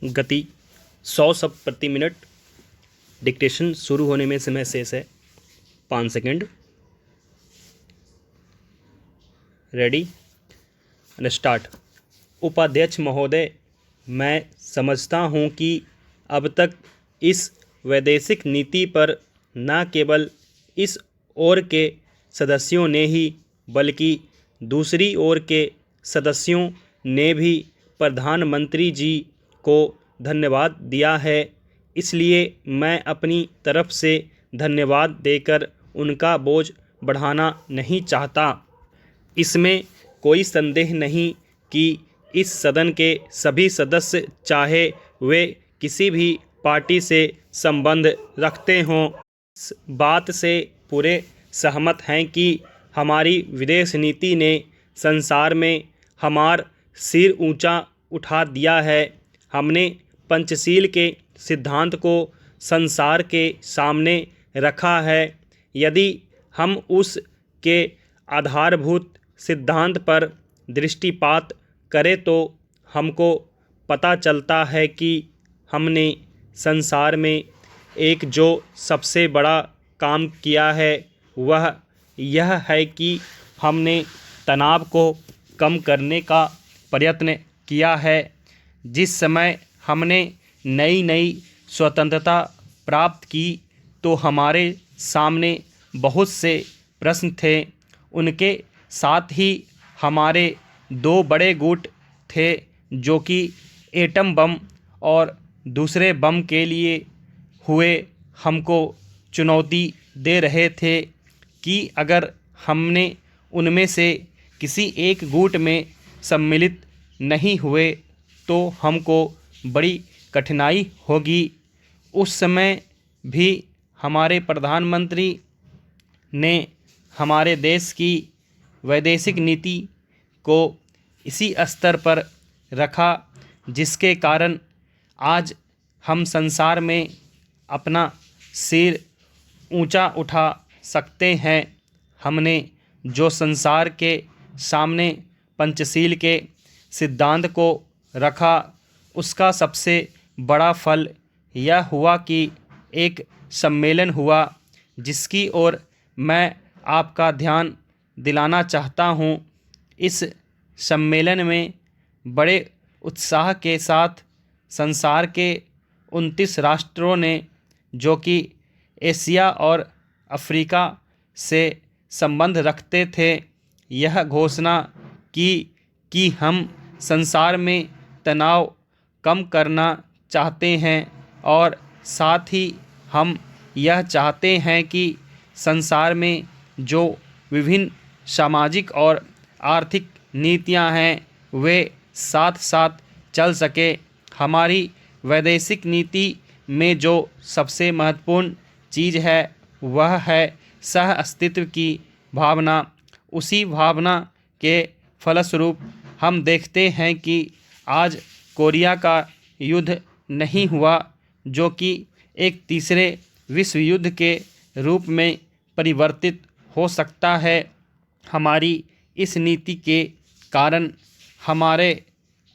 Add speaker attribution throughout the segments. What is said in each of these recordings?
Speaker 1: गति 100 शब्द प्रति मिनट। डिक्टेशन शुरू होने में समय शेष है 5 सेकंड। Ready and start. उपाध्यक्ष महोदय, मैं समझता हूं कि अब तक इस वैदेशिक नीति पर न केवल इस ओर के सदस्यों ने ही बल्कि दूसरी ओर के सदस्यों ने भी प्रधानमंत्री जी को धन्यवाद दिया है, इसलिए मैं अपनी तरफ से धन्यवाद देकर उनका बोझ बढ़ाना नहीं चाहता। इसमें कोई संदेह नहीं कि इस सदन के सभी सदस्य, चाहे वे किसी भी पार्टी से संबंध रखते हों, इस बात से पूरे सहमत हैं कि हमारी विदेश नीति ने संसार में हमारा सिर ऊंचा उठा दिया है। हमने पंचशील के सिद्धांत को संसार के सामने रखा है। यदि हम उस के आधारभूत सिद्धांत पर दृष्टिपात करें तो हमको पता चलता है कि हमने संसार में एक जो सबसे बड़ा काम किया है वह यह है कि हमने तनाव को कम करने का प्रयत्न किया है। जिस समय हमने नई नई स्वतंत्रता प्राप्त की तो हमारे सामने बहुत से प्रश्न थे। उनके साथ ही हमारे दो बड़े गुट थे जो कि एटम बम और दूसरे बम के लिए हुए हमको चुनौती दे रहे थे कि अगर हमने उनमें से किसी एक गुट में सम्मिलित नहीं हुए तो हमको बड़ी कठिनाई होगी। उस समय भी हमारे प्रधानमंत्री ने हमारे देश की वैदेशिक नीति को इसी स्तर पर रखा जिसके कारण आज हम संसार में अपना सिर ऊंचा उठा सकते हैं। हमने जो संसार के सामने पंचशील के सिद्धांत को रखा उसका सबसे बड़ा फल यह हुआ कि एक सम्मेलन हुआ जिसकी ओर मैं आपका ध्यान दिलाना चाहता हूँ। इस सम्मेलन में बड़े उत्साह के साथ संसार के 29 राष्ट्रों ने जो कि एशिया और अफ्रीका से संबंध रखते थे यह घोषणा की कि हम संसार में तनाव कम करना चाहते हैं और साथ ही हम यह चाहते हैं कि संसार में जो विभिन्न सामाजिक और आर्थिक नीतियां हैं वे साथ साथ चल सके। हमारी वैदेशिक नीति में जो सबसे महत्वपूर्ण चीज़ है वह है सह अस्तित्व की भावना। उसी भावना के फलस्वरूप हम देखते हैं कि आज कोरिया का युद्ध नहीं हुआ जो कि एक तीसरे विश्व युद्ध के रूप में परिवर्तित हो सकता है। हमारी इस नीति के कारण हमारे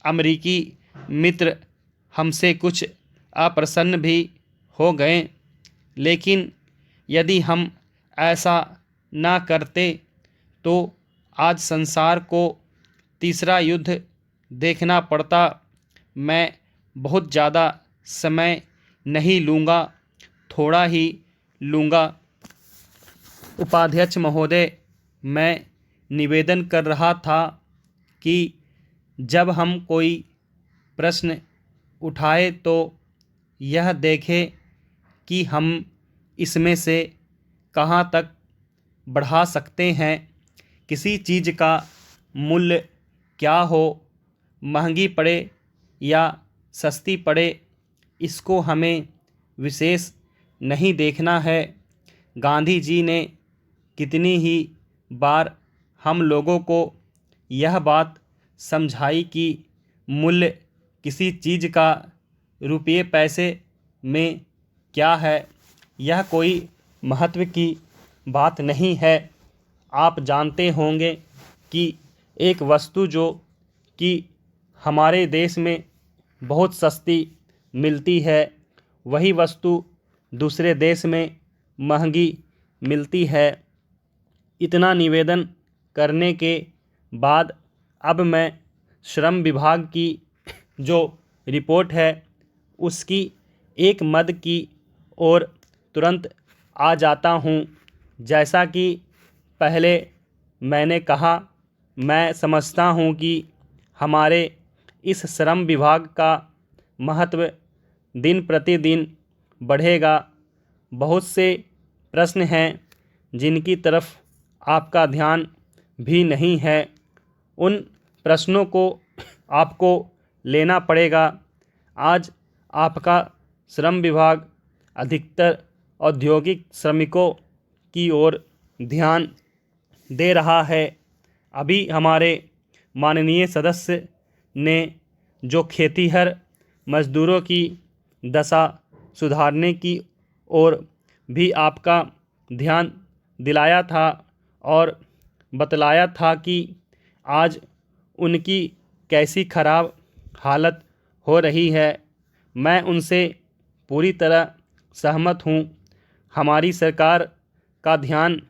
Speaker 1: अमेरिकी मित्र हमसे कुछ अप्रसन्न भी हो गए, लेकिन यदि हम ऐसा ना करते तो आज संसार को तीसरा युद्ध देखना पड़ता। मैं बहुत ज़्यादा समय नहीं लूँगा, थोड़ा ही लूँगा। उपाध्यक्ष महोदय, मैं निवेदन कर रहा था कि जब हम कोई प्रश्न उठाए तो यह देखें कि हम इसमें से कहाँ तक बढ़ा सकते हैं। किसी चीज़ का मूल्य क्या हो, महंगी पड़े या सस्ती पड़े, इसको हमें विशेष नहीं देखना है। गांधी जी ने कितनी ही बार हम लोगों को यह बात समझाई कि मूल्य किसी चीज़ का रुपये पैसे में क्या है, यह कोई महत्व की बात नहीं है। आप जानते होंगे कि एक वस्तु जो कि हमारे देश में बहुत सस्ती मिलती है, वही वस्तु दूसरे देश में महंगी मिलती है। इतना निवेदन करने के बाद अब मैं श्रम विभाग की जो रिपोर्ट है उसकी एक मद की ओर तुरंत आ जाता हूँ। जैसा कि पहले मैंने कहा, मैं समझता हूँ कि हमारे इस श्रम विभाग का महत्व दिन प्रतिदिन बढ़ेगा। बहुत से प्रश्न हैं जिनकी तरफ आपका ध्यान भी नहीं है, उन प्रश्नों को आपको लेना पड़ेगा। आज आपका श्रम विभाग अधिकतर औद्योगिक श्रमिकों की ओर ध्यान दे रहा है। अभी हमारे माननीय सदस्य ने जो खेतीहर मजदूरों की दशा सुधारने की ओर भी आपका ध्यान दिलाया था और बतलाया था कि आज उनकी कैसी खराब हालत हो रही है। मैं उनसे पूरी तरह सहमत हूँ। हमारी सरकार का ध्यान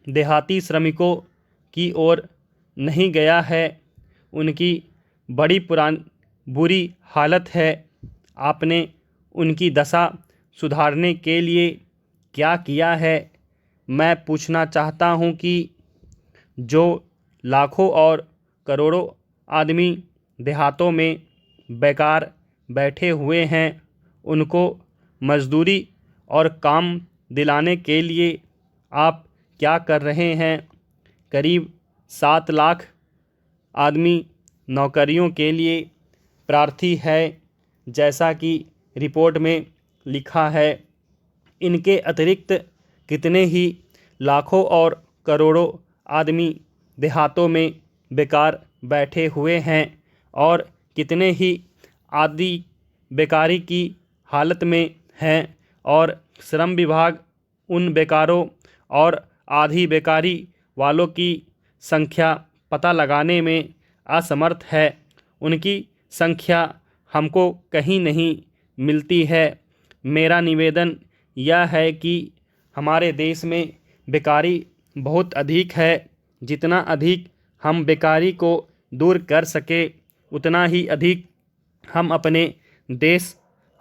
Speaker 1: देहाती श्रमिकों की ओर नहीं गया है, उनकी बड़ी बुरी हालत है। आपने उनकी दशा सुधारने के लिए क्या किया है? मैं पूछना चाहता हूँ कि जो लाखों और करोड़ों आदमी देहातों में बेकार बैठे हुए हैं, उनको मजदूरी और काम दिलाने के लिए आप क्या कर रहे हैं? करीब 7 लाख आदमी नौकरियों के लिए प्रार्थी है, जैसा कि रिपोर्ट में लिखा है। इनके अतिरिक्त कितने ही लाखों और करोड़ों आदमी देहातों में बेकार बैठे हुए हैं और कितने ही आदि बेकारी की हालत में हैं और श्रम विभाग उन बेकारों और आधी बेकारी वालों की संख्या पता लगाने में असमर्थ है। उनकी संख्या हमको कहीं नहीं मिलती है। मेरा निवेदन यह है कि हमारे देश में बेकारी बहुत अधिक है। जितना अधिक हम बेकारी को दूर कर सके, उतना ही अधिक हम अपने देश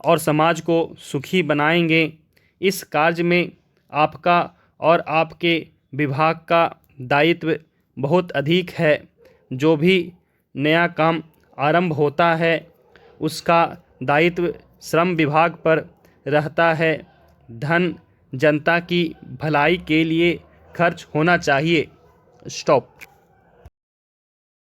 Speaker 1: और समाज को सुखी बनाएंगे। इस कार्य में आपका और आपके विभाग का दायित्व बहुत अधिक है। जो भी नया काम आरंभ होता है उसका दायित्व श्रम विभाग पर रहता है। धन जनता की भलाई के लिए खर्च होना चाहिए। स्टॉप।